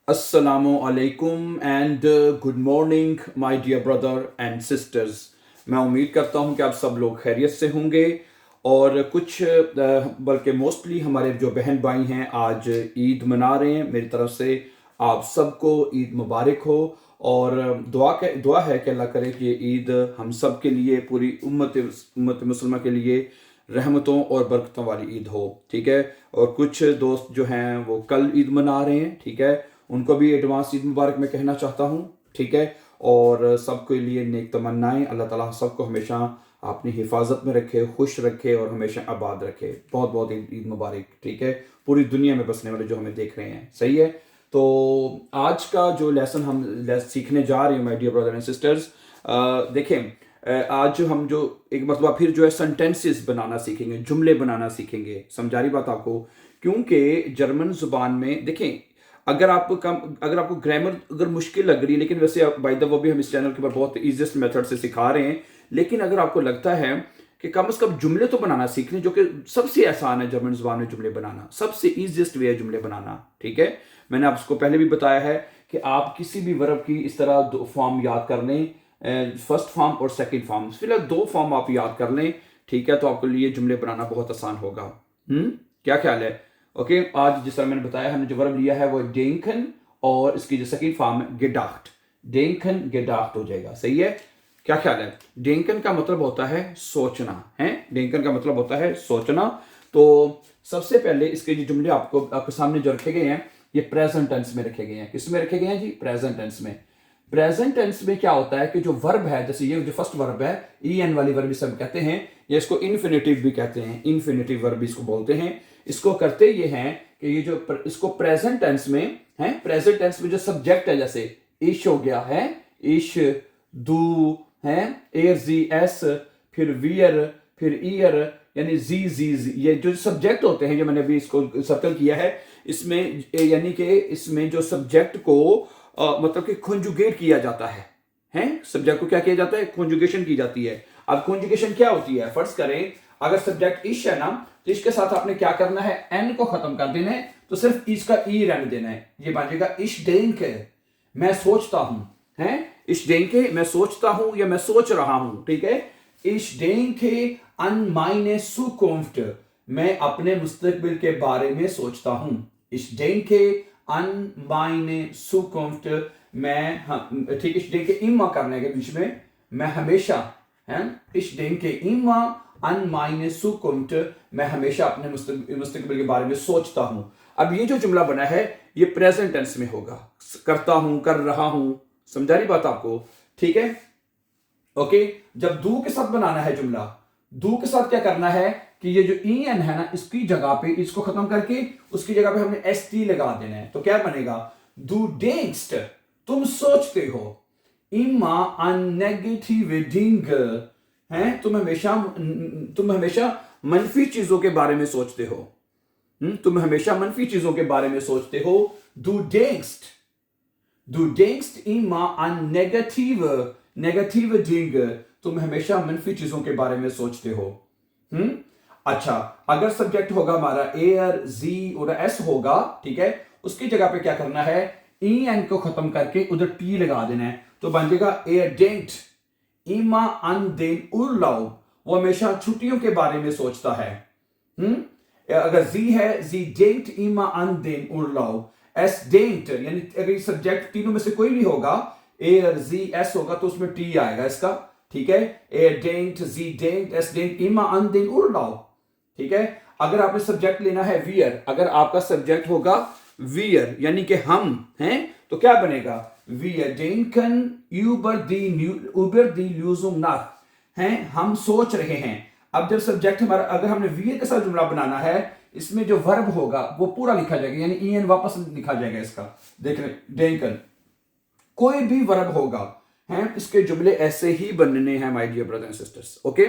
अस्सलामु अलैकुम and good morning my dear brother and sisters. मैं उम्मीद करता हूं कि आप सब लोग खैरियत से होंगे और कुछ बल्कि मोस्टली हमारे जो बहन भाई हैं आज ईद मना रहे हैं। मेरी तरफ से आप सबको ईद मुबारक हो और दुआ है कि अल्लाह करे कि ये ईद हम सब के लिए, पूरी उम्मत मुसलमान के लिए रहमतों और बरकतों वाली ईद हो। ठीक है। और कुछ दोस्त जो हैं वो कल ईद मना रहे हैं। ठीक है। उनको भी एडवांस ईद मुबारक मैं कहना चाहता हूँ। ठीक है। और सबके लिए नेक तमन्नाएं, अल्लाह ताला सबको हमेशा अपनी हिफाजत में रखे, खुश रखे और हमेशा आबाद रखे। बहुत बहुत ईद मुबारक। ठीक है। पूरी दुनिया में बसने वाले जो हमें देख रहे हैं, सही है। तो आज का जो लेसन हम सीखने जा रहे हैं my dear brother and sisters, देखें, आज हम जो एक मरतबा फिर जो है सेंटेंसेस बनाना सीखेंगे, जुमले बनाना सीखेंगे। समझा रही बात आपको? क्योंकि जर्मन जुबान में देखें, अगर आपको ग्रामर अगर मुश्किल लग रही है, लेकिन वैसे बाय द वो भी हम इस चैनल के ऊपर बहुत ईजीएस्ट मेथड से सिखा रहे हैं, लेकिन अगर आपको लगता है कि कम से कम जुमले तो बनाना सीख लें, जो कि सबसे आसान है जर्मन जुबान में जुमले बनाना, सबसे ईजीएस्ट वे है जुमले बनाना। ठीक है। मैंने आपको पहले भी बताया है कि आप किसी भी वर्ब की इस तरह दो फॉर्म याद कर लें, फर्स्ट फॉर्म और सेकंड फॉर्म, फिलहाल दो फॉर्म आप याद कर लें। ठीक है। तो आपके लिए जुमले बनाना बहुत आसान होगा। क्या ख्याल है? ओके। आज जिस तरह मैंने बताया, हमने जो वर्ब लिया है वो डेंकन और इसकी जो सेकंड फॉर्म है गेडाक्ट। डेंकन गेडाक्ट हो जाएगा। सही है। क्या ख्याल है? डेंकन का मतलब होता है सोचना है। डेंकन का मतलब होता है सोचना। तो सबसे पहले इसके जो जुमले आपके सामने जो रखे गए हैं, ये प्रेजेंट टेंस में रखे गए हैं। किस में रखे गए हैं जी? प्रेजेंट टेंस में। प्रेजेंट टेंस में क्या होता है कि जो वर्ब है, जैसे ये जो फर्स्ट वर्ब है, ई एन वाली वर्ब इसे हम कहते हैं, या इसको इन्फिनेटिव भी कहते हैं, इन्फिनेटिव वर्ब इसको बोलते हैं। इसको करते ये हैं कि ये जो इसको प्रेजेंट टेंस में है, प्रेजेंट टेंस में जो सब्जेक्ट है, जैसे इश हो गया है, इश, दू है, एर जी एस, फिर वियर, फिर ईयर, यानी जी, ये जो सब्जेक्ट होते हैं, जो मैंने अभी इसको सर्कल किया है, इसमें यानी कि इसमें जो सब्जेक्ट को मतलब कि कॉन्जुगेट किया जाता है सब्जेक्ट को क्या किया जाता है? कॉन्जुगेशन की जाती है। अब कॉन्जुगेशन क्या होती है? फर्ज करें अगर सब्जेक्ट इश है ना, तो इसके साथ आपने क्या करना है? एन को खत्म कर देना है, तो सिर्फ इस का ई रहने देना है। ये बन जाएगा इश डेंके, मैं सोचता हूं है। इश डेंके, मैं सोचता हूं या मैं सोच रहा हूं। ठीक है। इश डेंके अन माइने सुकुंफ्ट, मैं अपने मुस्तकबिल के बारे में सोचता हूं। इश डेंके अन माइने सुकुंफ्ट, मैं ठीक, इश डेंके इम्मा करने के बीच में मैं हमेशा है। इश डेंके इम्मा अन माइने सुकुंफ्ट, मैं हमेशा अपने मुस्तकबिल के बारे में सोचता हूं। अब ये जो जुमला बना है, ये प्रेजेंट टेंस में होगा, करता हूं, कर रहा हूं। समझा रही बात आपको? ठीक है। ओके। जब दू के साथ बनाना है जुमला, दू के साथ क्या करना है कि ये जो ई एन है ना, इसकी जगह पे इसको खत्म करके उसकी जगह पे हमने एस टी लगा देना है। तो क्या बनेगा? दू डेंक्स्ट, तुम सोचते हो। इमा अन नेगेटिव डिंग है, तुम हमेशा मनफी चीजों के बारे में सोचते हो। तुम हमेशा मनफी चीजों के बारे में सोचते हो। दू डेंक्स्ट, Du denkst immer an negative Dinge, तुम हमेशा मनफी चीजों के बारे में सोचते हो। अच्छा, अगर सब्जेक्ट होगा हमारा एयर, जी और एस होगा, ठीक है, उसकी जगह पे क्या करना है? ई एन को खत्म करके उधर टी लगा देना है। तो बन जाएगा एयर डेंट इमा अन देन उर्लाउब, वो हमेशा छुट्टियों के बारे में सोचता है। अगर जी है, जी डेंट इमा अन देन उर्लाउब, एस डेंट, यानी अगर सब्जेक्ट तीनों में से कोई भी होगा, ए जी एस होगा, तो उसमें टी आएगा इसका। ठीक है। ए डेंट, जी डेंट, एस डेंट इमा अन देन उर्लाउब। ठीक है। अगर आपने सब्जेक्ट लेना है वियर, अगर आपका सब्जेक्ट होगा वियर यानी कि हम हैं, तो क्या बनेगा? वियर डेंकन ऊबर दी ल्यूजुम नाक, हैं, हम सोच रहे हैं। अब जब सब्जेक्ट हमारा, अगर हमने वियर के साथ जुमला बनाना है, इसमें जो वर्ब होगा वो पूरा लिखा जाएगा, यानी ई एन वापस लिखा जाएगा इसका। देख रहे, डेंकन, कोई भी वर्ब होगा हैं, इसके जुमले ऐसे ही बनने हैं my dear brother and sisters. Okay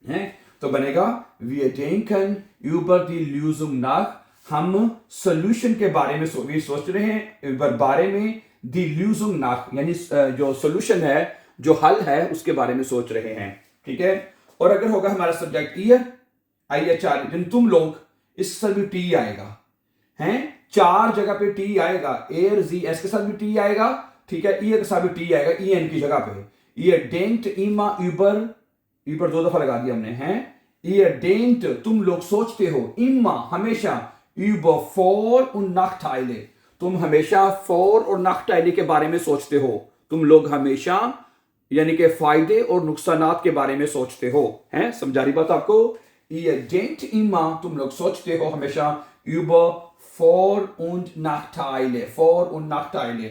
हैं, तो बनेगा वी डेंकन यूबर दी ल्यूजुम नाक, हम सोल्यूशन के बारे में सोच रहे हैं, बारे में दी ल्यूजुम नाक, यानी जो सोल्यूशन है, जो हल है, उसके बारे में सोच रहे हैं। ठीक है। और अगर होगा हमारा subject year, I H R, तुम लोग, इस सर भी टी आएगा हैं, चार जगह पे टी आएगा, एर जी एस के साथ भी टी आएगा, ठीक है, ई के साथ भी टी आएगा, ई एन की जगह पे। ये डेंट इमा यूबर, यूबर दो दफा लगा दिया हमने, हैं। ये डेंट तुम लोग सोचते हो, इमा हमेशा, यूबर फॉर और नाख्टाइले, तुम हमेशा फॉर और नाख्टाइले के बारे में सोचते हो, तुम लोग हमेशा यानी कि फायदे और नुकसानात के बारे में सोचते हो, हैं। समझा रही बात आपको? ये डेंट इमा तुम लोग सोचते हो हमेशा, Uber for und Nachteile, for und Nachteile।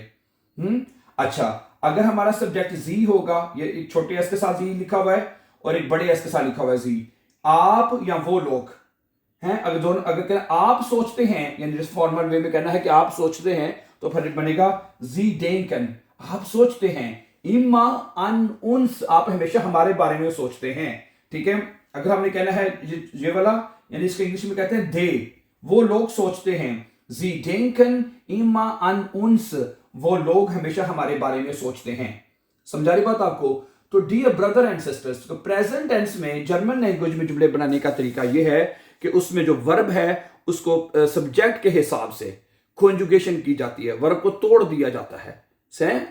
अच्छा, अगर हमारा सब्जेक्ट जी होगा, ये एक छोटे एस के साथ जी लिखा हुआ है और एक बड़े एस के साथ लिखा हुआ है जी, आप या वो लोग हैं, अगर दोनों, अगर आप सोचते हैं, यानी जिस फॉर्मल वे में कहना है कि आप सोचते हैं, तो फिर बनेगा जी denken, आप सोचते हैं। इम्मा अन उन्स, आप हमेशा हमारे बारे में सोचते हैं, ठीक है। अगर हमने कहना है ये वाला, यानी इसके इंग्लिश में कहते हैं दे, वो लोग सोचते हैं। जी denken इम्मा अन उन्स, वो लोग हमेशा हमारे बारे में सोचते हैं। समझा रही बात आपको? तो डियर ब्रदर एंड सिस्टर्स, तो प्रेजेंट टेंस में जर्मन लैंग्वेज में जुमले बनाने का तरीका यह है कि उसमें जो वर्ब है उसको सब्जेक्ट के हिसाब से कॉन्जुगेशन की जाती है, वर्ब को तोड़ दिया जाता है।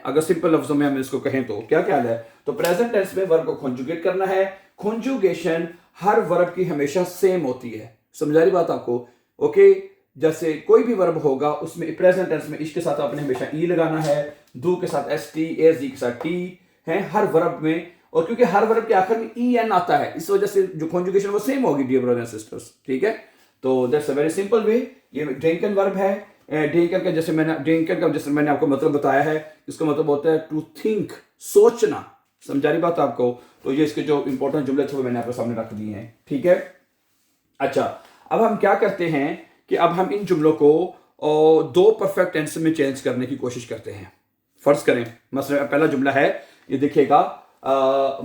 अगर सिंपल लफ्जों में हम इसको कहें तो क्या ख्याल है? तो प्रेजेंट टेंस में वर्ब को कॉन्जुगेट करना है। कॉन्जुगेशन हर वर्ब की हमेशा सेम होती है। समझा रही बात आपको? ओके, जैसे कोई भी वर्ब होगा उसमें प्रेजेंट टेंस में इश के साथ आपने हमेशा ई लगाना है, डू के साथ एस टी, एस जी के साथ टी है हर वर्ब में, और क्योंकि हर वर्ब के आखिर में ई एन आता है, इस वजह से जो कॉन्जुगेशन वो सेम होगी डियर ब्रदर्स एंड सिस्टर्स, ठीक है। तो that's a very simple way. ये डेंकन वर्ब है। डेंकन का जैसे मैंने आपको मतलब बताया है, इसका मतलब होता है टू थिंक, सोचना। समझा रही बात आपको? तो ये इसके जो इंपॉर्टेंट जुमले थे वो मैंने आपके सामने रख दिए हैं, ठीक है। अच्छा, अब हम क्या करते हैं कि अब हम इन जुमलों को दो परफेक्ट टेंस में चेंज करने की कोशिश करते हैं। फर्ज करें, मसलन पहला जुमला है, ये देखिएगा,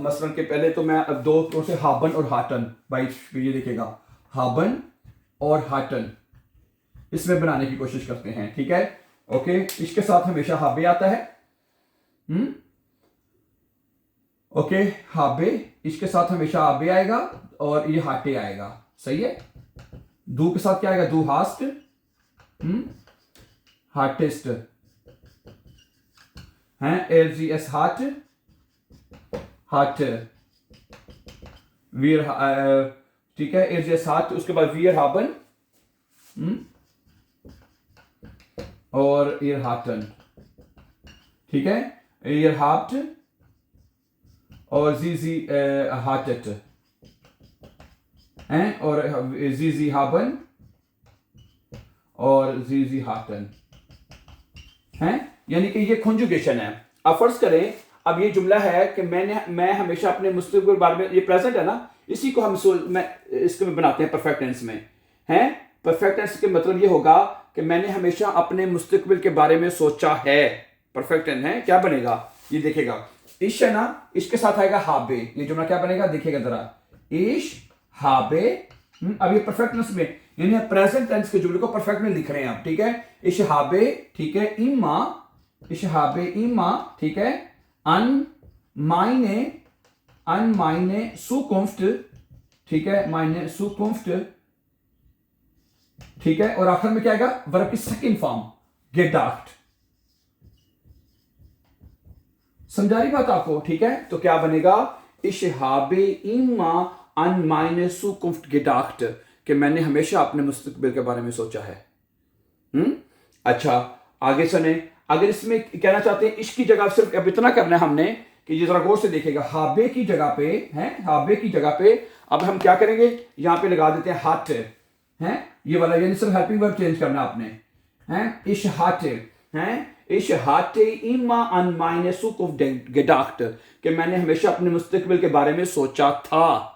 मसलन के पहले तो मैं अब दो तौर से हाबन और हाटन, भाई ये देखिएगा, हाबन और हाटन, इसमें बनाने की कोशिश करते हैं, ठीक है। ओके, इसके साथ हमेशा हाबे आता है। ओके, हाबे, इसके साथ हमेशा हाबे आएगा और ये हाटे आएगा, सही है। दू के साथ क्या आएगा? दू हास्ट, हार्टेस्ट है, एल जी एस हार्ट, हार्ट, वीर, ठीक है, एल जी एस हार्ट, उसके बाद वीर हाबन और ईयर हार्टन, ठीक है, ईयर हार्ट और जी हार्टेट हैं, और जी हाबन और जी हार्टन हैं, यानी कि ये कॉन्जुगेशन है। अब फर्ज करें, अब ये जुमला है कि मैं हमेशा अपने मुस्तकबिल के बारे में, ये प्रेजेंट है ना, इसी को हम इसको में बनाते हैं परफेक्ट टेंस में, हैं। परफेक्ट टेंस के मतलब ये होगा कि मैंने हमेशा अपने मुस्तकबिल के बारे में सोचा है। परफेक्ट टेंस है, क्या बनेगा? ये देखेगा, इश है ना, इसके साथ आएगा हाबे, ये जुमला क्या बनेगा? देखिएगा जरा, इश हाबे। अब ये परफेक्ट टेंस में, यानी प्रेजेंट टेंस के जुमले को परफेक्ट में लिख रहे हैं आप, ठीक है। इश हाबे, ठीक है, इमा, इश हाबे इमा, ठीक है, अन मायने सुकुंफ्ट, ठीक है, मायने सुकुंफ्ट, ठीक है, और आखिर में क्या आएगा? वर्ब की सेकंड फॉर्म, गेडाक्ट। समझा रही बात आपको? ठीक है, तो क्या बनेगा? इश हाबे इमा अन मायने सुकुंफ्ट गेडाक्ट, कि मैंने हमेशा अपने मुस्तकबिल के बारे में सोचा है। अच्छा, आगे सुने, अगर इसमें कहना चाहते हैं इश्क की जगह सिर्फ अब इतना करना है हमने कि ये जरा गौर से देखेगा, हाबे की जगह पे है, हाबे की जगह पे अब हम क्या करेंगे? यहां पे लगा देते हैं हाट, हैं, ये वाला, यानी सिर्फ हेल्पिंग वर्ब चेंज करना आपने, हैं। इश हाटे, हैं, इश हाटे इमा अन मायने सुकुंफ्ट गेडाक्ट, कि मैंने हमेशा अपने मुस्तकबिल के बारे में सोचा था,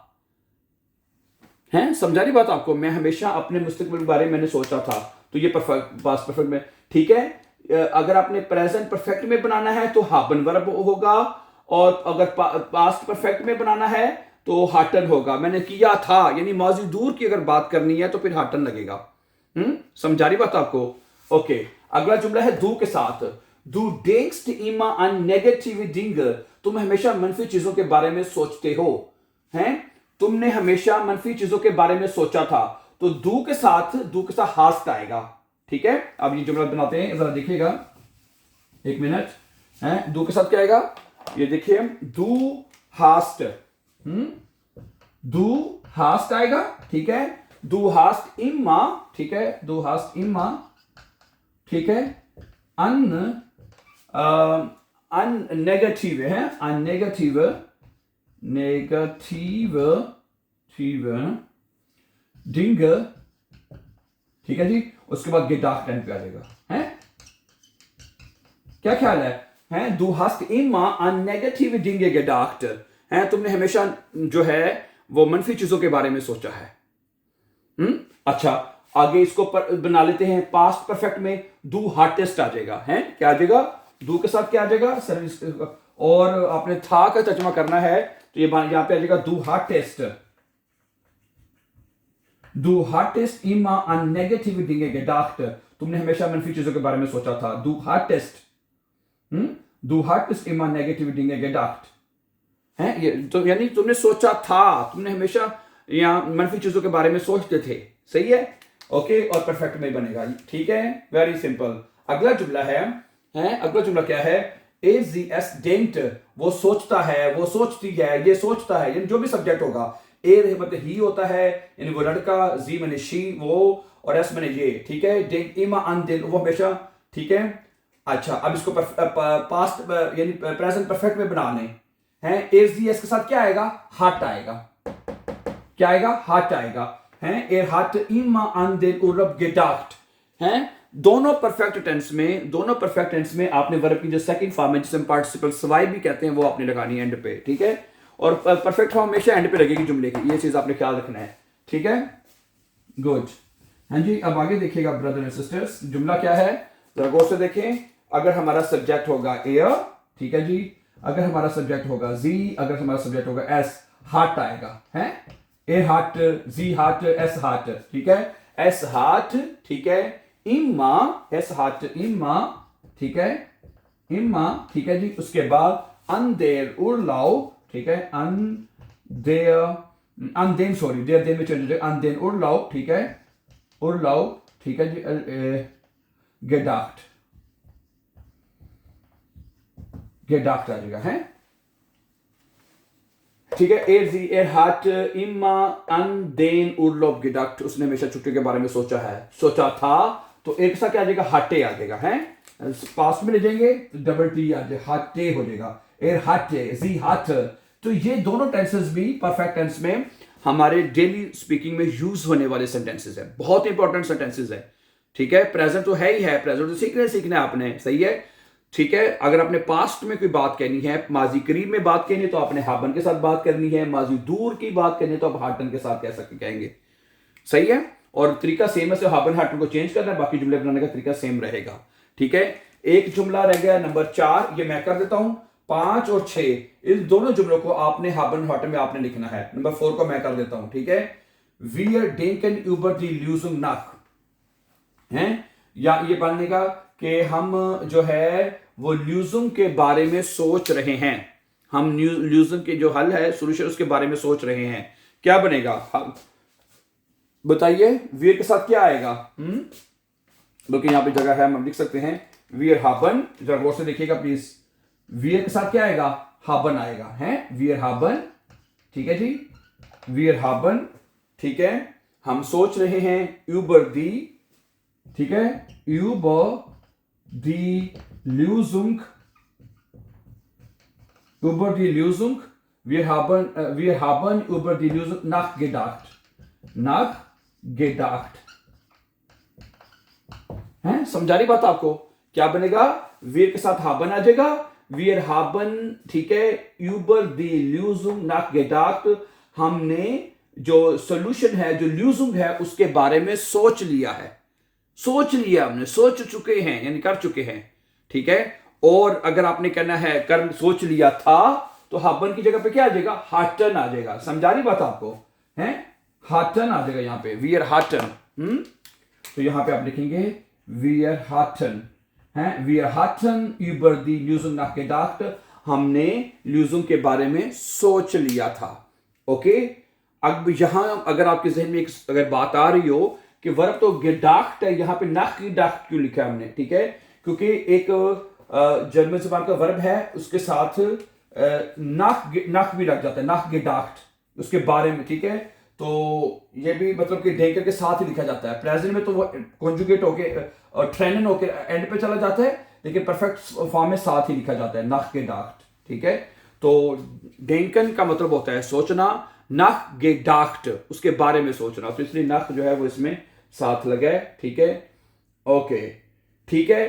हैं। समझा रही बात आपको? मैं हमेशा अपने मुस्तकबिल के बारे में मैंने सोचा था, तो ये परफेक्ट, पास्ट परफेक्ट में, ठीक है। अगर आपने प्रेजेंट परफेक्ट में बनाना है तो हाबन वर्ब होगा, और अगर पास्ट परफेक्ट में बनाना है तो हाटन होगा। मैंने किया था, यानी माजी दूर की अगर बात करनी है तो फिर हाटन लगेगा। समझा रही बात आपको? ओके, अगला जुमला है दू के साथ, दू डेंक्स्ट इमा अन नेगेटिव डिंग, तुम हमेशा मनफी चीजों के बारे में सोचते हो, हैं। तुमने हमेशा मनफी चीजों के बारे में सोचा था, तो दू के साथ हास्ट आएगा, ठीक है, अब ये जुमला बनाते हैं, जरा देखिएगा, एक मिनट है। दू के साथ क्या आएगा, ये देखिए, दू हास्ट, दू हास्ट आएगा, ठीक है। दू हास्ट इम्मा, ठीक है, दू हास्ट इम्मा, ठीक है। अन नेगेटिव है, अन नेगेटिव, नेगेटिव डिंग, ठीक है जी। उसके बाद gedacht पे आ जाएगा, हैं? क्या ख्याल है? Du hast immer an negative Dinge gedacht, हैं? तुमने हमेशा जो है वो मनफी चीजों के बारे में सोचा है। अच्छा, आगे इसको बना लेते हैं पास्ट परफेक्ट में। du hattest आ जाएगा, हैं? क्या आ जाएगा? du के साथ क्या आ जाएगा? सर्विस, और आपने था का तर्जुमा करना है तो ये यहां पे आ जाएगा du hattest। Du hattest immer an negative Dinge gedacht, तुमने हमेशा मनफी चीजों के बारे में सोचा था। Du hattest, du hattest immer negative Dinge gedacht, हैं? ये तो यानी तुमने सोचा था, तुमने हमेशा यहाँ मनफी चीजों के बारे में सोचते थे, सही है, ओके। और परफेक्ट में बनेगा, ठीक है, वेरी सिंपल। अगला जुमला है, अगला जुमला क्या है? AZS denkt, वो सोचता है, वो सोचती है, ये सोचता है, यानी जो भी सब्जेक्ट होगा। ए मतलब ही होता है, यानी वो लड़का, जी मैंने शी वो, और एस मैंने ये, ठीक है। डेंक इमा अन दिन, वो हमेशा, ठीक है। अच्छा, अब इसको पास्ट यानी प्रेजेंट परफेक्ट में बनाने हैं। एस के साथ क्या आएगा? हाट आएगा। क्या आएगा? हाट आएगा, हैं? एर हाट इमा अन दिन उरब gedacht, हैं? दोनों परफेक्ट टेंस में आपने वर्ब की जो सेकंड फॉर्म है, जिसे हम पार्टिसिपल सवाई भी कहते हैं, वो आपने लगानी है एंड पे, ठीक है। और परफेक्ट फॉर्म हमेशा एंड पे लगेगी जुमले की, ये चीज आपने ख्याल रखना है, ठीक है, गुड। हाँ जी, अब आगे देखिएगा ब्रदर एंड सिस्टर्स, जुमला क्या है जरा गौर से देखें। अगर हमारा सब्जेक्ट होगा एयर, ठीक है जी, अगर हमारा सब्जेक्ट होगा जी, अगर हमारा सब्जेक्ट होगा एस, हार्ट आएगा, है। A heart, G heart, S heart, ठीक है, एस हार्ट, ठीक है। इम्मा, एस हार्ट इम्मा, ठीक है, इम्मा, ठीक है जी। उसके बाद अंदेर उर्लाउ, ठीक है, अनदेन सॉरी, देर देन में चेंज हो जाएगा, अनदेन उर्लाउ, ठीक है, उर्लाउ, ठीक है जी। gedacht, gedacht आ जाएगा, है, ठीक है। er hat immer an den Urlaub gedacht, उसने हमेशा छुट्टी के बारे में सोचा है, सोचा था, तो एक सा क्या आ जाएगा? hatte आ जाएगा, है। पास्ट में ले जाएंगे तो डबल टी आ जाएगा, hatte हो जाएगा, er hatte, sie hatte। तो ये दोनों टेंसेस भी परफेक्ट टेंस में हमारे डेली स्पीकिंग में यूज होने वाले सेंटेंसेस है, बहुत इंपॉर्टेंट सेंटेंसेस है, ठीक है। प्रेजेंट तो है ही है, प्रेजेंट तो सीखना है आपने, सही है, ठीक है। अगर आपने पास्ट में कोई बात कहनी है, माजी करीब में बात कहनी है, तो आपने हाबन के साथ बात करनी है। माजी दूर की बात करनी है तो आप हाटन के साथ कहेंगे, सही है। और तरीका सेम है, हाबन हाटन को चेंज करना है, बाकी जुमले बनाने का तरीका सेम रहेगा, ठीक है। एक जुमला रह गया नंबर 4, ये मैं कर देता हूं। 5 और 6 इन दोनों जुमलों को आपने हाबन हाटन में आपने लिखना है। नंबर 4 को मैं कर देता हूं, ठीक है। Wir denken über die Lösung nach, हैं, या ये बनने का कि हम जो है वो ल्यूजम के बारे में सोच रहे हैं, हम ल्यूजम के जो हल है, सोल्यूशन, उसके बारे में सोच रहे हैं। क्या बनेगा बताइए? वीर के साथ क्या आएगा? बल्कि यहां पे जगह है, हम लिख सकते हैं वीर हाबन, जरा गौर से देखिएगा प्लीज। वीर के साथ क्या आएगा? हाबन आएगा, है, वीर हाबन, ठीक है जी, वीर हाबन, ठीक है। हम सोच रहे हैं यूबर दी, ठीक है, यूबर दी Lösung, über die Lösung, wir haben über die Lösung nachgedacht, हैं, समझा रही बात आपको? क्या बनेगा? वीर के साथ हाबन आ जाएगा, वीर हाबन, ठीक है, über die Lösung nachgedacht, हमने जो सोल्यूशन है, जो ल्यूजुंग है, उसके बारे में सोच लिया है, सोच लिया, हमने सोच चुके हैं, यानी कर चुके हैं, ठीक है। और अगर आपने कहना है कर सोच लिया था, तो हाबन की जगह पे क्या आ जाएगा? हाटन आ जाएगा। समझा रही बात आपको? हैं, हाटन आ जाएगा यहां पे, वियर हाटन। तो यहां पे आप लिखेंगे वियर हाटन, हैं, wear Hutton über die Lösung nachgedacht, हमने ल्यूजुंग के बारे में सोच लिया था, ओके। अब यहां अगर आपके जहन में एक अगर बात आ रही हो कि वर्ब तो gedacht है, यहाँ पे nachgedacht क्यों लिखा है हमने, ठीक है, क्योंकि एक जर्मन जुबान का वर्ब है, उसके साथ nach भी लग जाता है, nachgedacht, उसके बारे में, ठीक है। तो ये भी मतलब कि denken के साथ ही लिखा जाता है। प्रेजेंट में तो वो कॉन्जुगेट होके ट्रेनन होके एंड पे चला जाता है, लेकिन परफेक्ट फॉर्म में साथ ही लिखा जाता है, nachgedacht, ठीक है। तो denken का मतलब होता है सोचना, nachgedacht उसके बारे में सोचना, तो इसलिए nach जो है वो इसमें साथ लगा है, ठीक है। ओके, ठीक है।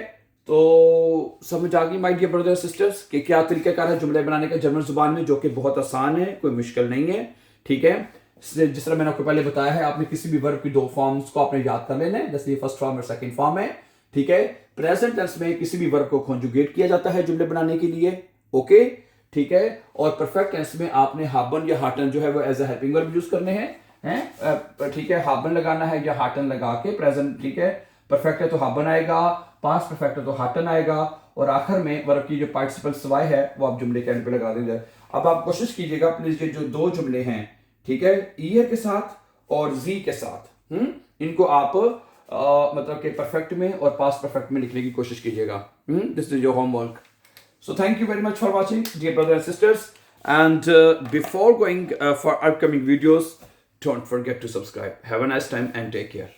तो समझ आ गई माय डियर ब्रदर सिस्टर्स कि क्या तरीकाकार है जुमले बनाने का जर्मन जुबान में, जो कि बहुत आसान है, कोई मुश्किल नहीं है, ठीक है। जिस तरह मैंने आपको पहले बताया है, आपने किसी भी वर्ब की दो फॉर्म्स को आपने याद कर लेना है, जैसे ये फर्स्ट फॉर्म और सेकंड फॉर्म है, ठीक है। प्रेजेंट टेंस में किसी भी वर्ब को कॉन्जुगेट किया जाता है जुमले बनाने के लिए, ओके, ठीक है। और परफेक्ट टेंस में आपने हाबन या हाटन जो है वो as a helping verb use करने हैं, ठीक है। हाबन लगाना है या हाटन लगा के प्रेजेंट, ठीक है। परफेक्ट है तो हाबन आएगा, पास्ट परफेक्ट है तो हाटन आएगा, और आखिर में वर्ब की जो पार्टिसिपल सवाई है वो आप जुमले के एंड पे लगा देंगे। अब आप कोशिश कीजिएगा प्लीज, ये जो दो जुमले हैं, ठीक है, ईयर के साथ और जी के साथ, इनको आप मतलब कि परफेक्ट में और पास्ट परफेक्ट में लिखने की कोशिश कीजिएगा। This is your homework. So thank you very much for watching, dear brothers and sisters. And before going for upcoming videos, don't forget to subscribe. Have a nice time and take care.